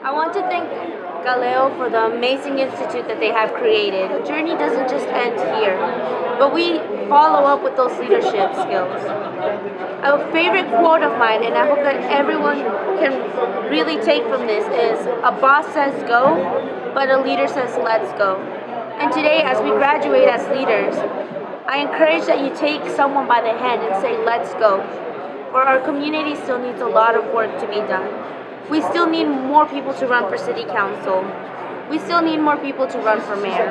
I want to thank GALEO for the amazing institute that they have created. The journey doesn't just end here, but we follow up with those leadership skills. A favorite quote of mine, and I hope that everyone can really take from this, is a boss says go, but a leader says let's go. And today, as we graduate as leaders, I encourage that you take someone by the hand and say let's go. For our community still needs a lot of work to be done. We still need more people to run for city council. We still need more people to run for mayor.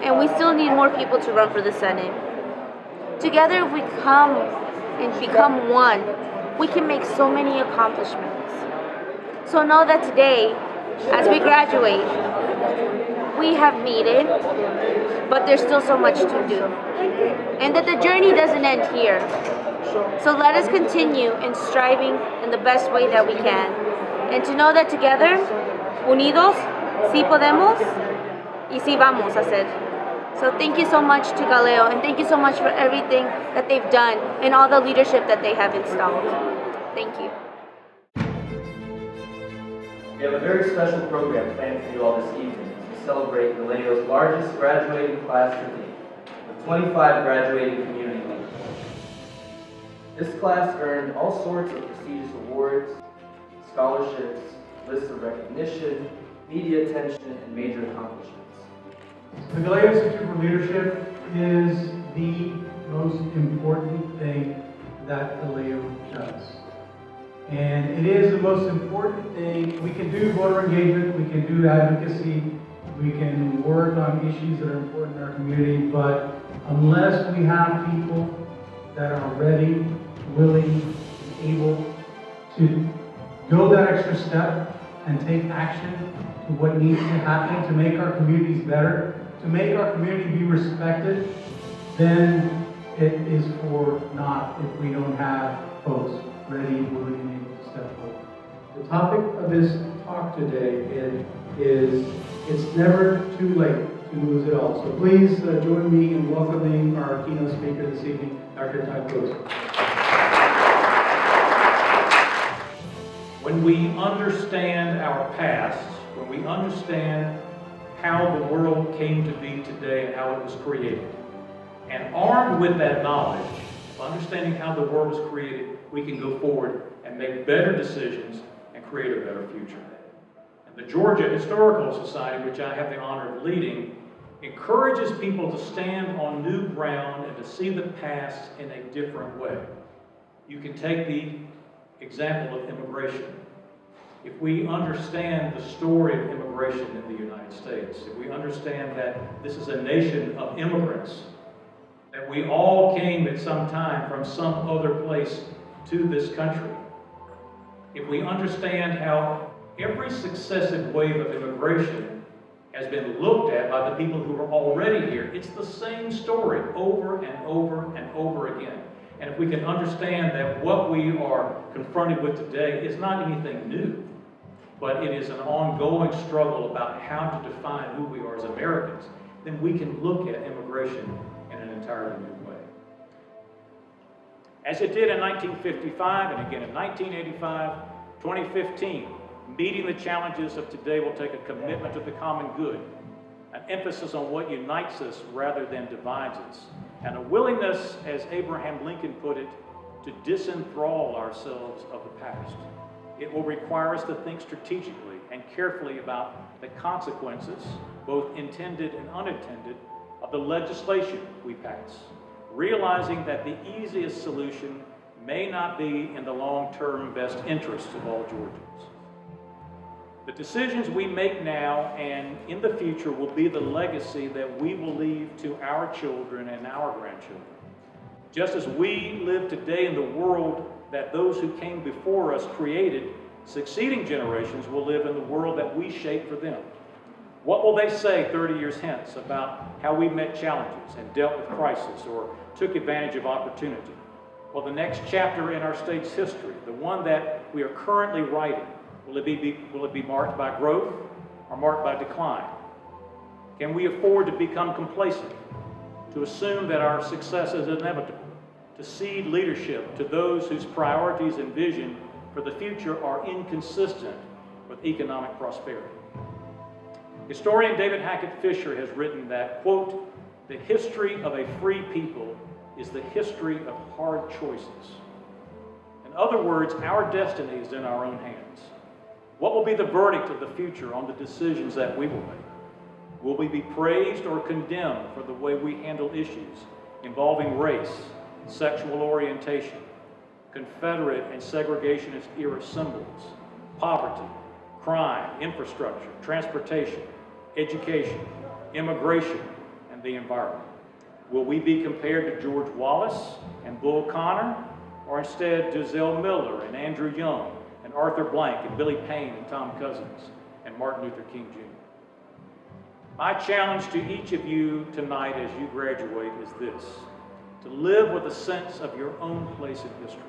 And we still need more people to run for the Senate. Together, if we come and become one, we can make so many accomplishments. So know that today, as we graduate, we have made it, but there's still so much to do. And that the journey doesn't end here. So let us continue in striving in the best way that we can. And to know that together, unidos, sí podemos, y sí vamos a hacer. So thank you so much to GALEO, and thank you so much for everything that they've done and all the leadership that they have installed. Thank you. We have a very special program planned for you all this evening as we celebrate GALEO's largest graduating class to date, with 25 graduating community leaders. This class earned all sorts of prestigious awards, scholarships, lists of recognition, media attention, and major accomplishments. The GALEO Institute for Leadership is the most important thing that GALEO does. And it is the most important thing. We can do voter engagement, we can do advocacy, we can work on issues that are important in our community, but unless we have people that are ready, willing, and able to go that extra step and take action to what needs to happen to make our communities better, to make our community be respected, then it is for naught if we don't have folks ready, willing, and able to step forward. The topic of this talk today is it's never too late to lose it all. So please join me in welcoming our keynote speaker this evening, Dr. Todd Groce. When we understand our past, when we understand how the world came to be today and how it was created, and armed with that knowledge, understanding how the world was created, we can go forward and make better decisions and create a better future. And the Georgia Historical Society, which I have the honor of leading, encourages people to stand on new ground and to see the past in a different way. You can take the example of immigration. If we understand the story of immigration in the United States, if we understand that this is a nation of immigrants, that we all came at some time from some other place to this country, if we understand how every successive wave of immigration has been looked at by the people who are already here, it's the same story over and over and over again. And if we can understand that what we are confronted with today is not anything new, but it is an ongoing struggle about how to define who we are as Americans, then we can look at immigration in an entirely new way. As it did in 1955 and again in 1985, 2015, meeting the challenges of today will take a commitment to the common good, an emphasis on what unites us rather than divides us, and a willingness, as Abraham Lincoln put it, to disenthrall ourselves of the past. It will require us to think strategically and carefully about the consequences, both intended and unintended, of the legislation we pass, realizing that the easiest solution may not be in the long-term best interests of all Georgians. The decisions we make now and in the future will be the legacy that we will leave to our children and our grandchildren. Just as we live today in the world that those who came before us created, succeeding generations will live in the world that we shape for them. What will they say 30 years hence about how we met challenges and dealt with crisis or took advantage of opportunity? Well, the next chapter in our state's history, the one that we are currently writing, will it be marked by growth or marked by decline? Can we afford to become complacent, to assume that our success is inevitable, to cede leadership to those whose priorities and vision for the future are inconsistent with of economic prosperity. Historian David Hackett Fisher has written that, quote, "The history of a free people is the history of hard choices." In other words, our destiny is in our own hands. What will be the verdict of the future on the decisions that we will make? Will we be praised or condemned for the way we handle issues involving race, sexual orientation, Confederate and segregationist era symbols, poverty, crime, infrastructure, transportation, education, immigration, and the environment? Will we be compared to George Wallace and Bull Connor, or instead to Zell Miller and Andrew Young and Arthur Blank and Billy Payne and Tom Cousins and Martin Luther King Jr.? My challenge to each of you tonight as you graduate is this: to live with a sense of your own place in history.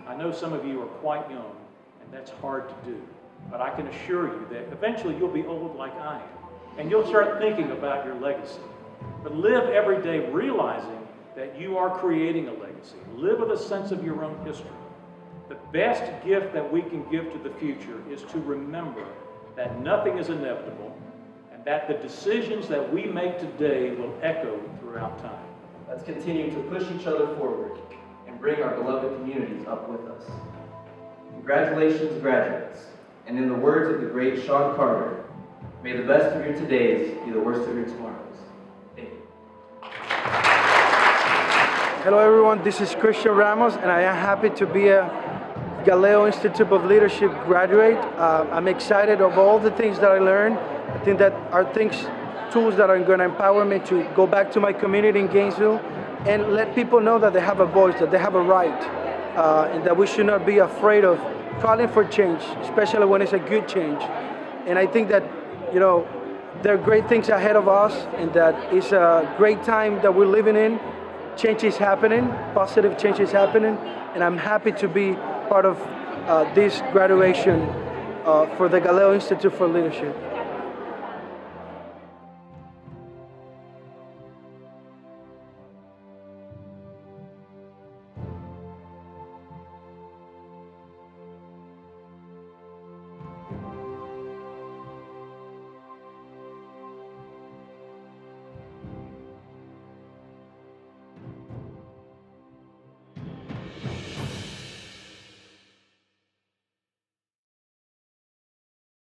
I know some of you are quite young, and that's hard to do, but I can assure you that eventually you'll be old like I am, and you'll start thinking about your legacy. But live every day realizing that you are creating a legacy. Live with a sense of your own history. The best gift that we can give to the future is to remember that nothing is inevitable, and that the decisions that we make today will echo throughout time. Let's continue to push each other forward and bring our beloved communities up with us. Congratulations, graduates. And in the words of the great Sean Carter, may the best of your todays be the worst of your tomorrows. Thank you. Hello everyone, this is Christian Ramos, and I am happy to be a GALEO Institute of Leadership graduate. I'm excited of all the things that I learned. I think that are tools that are going to empower me to go back to my community in Gainesville and let people know that they have a voice, that they have a right, and that we should not be afraid of calling for change, especially when it's a good change. And I think that, there are great things ahead of us, and that it's a great time that we're living in. Change is happening, positive change is happening, and I'm happy to be part of this graduation for the GALEO Institute for Leadership.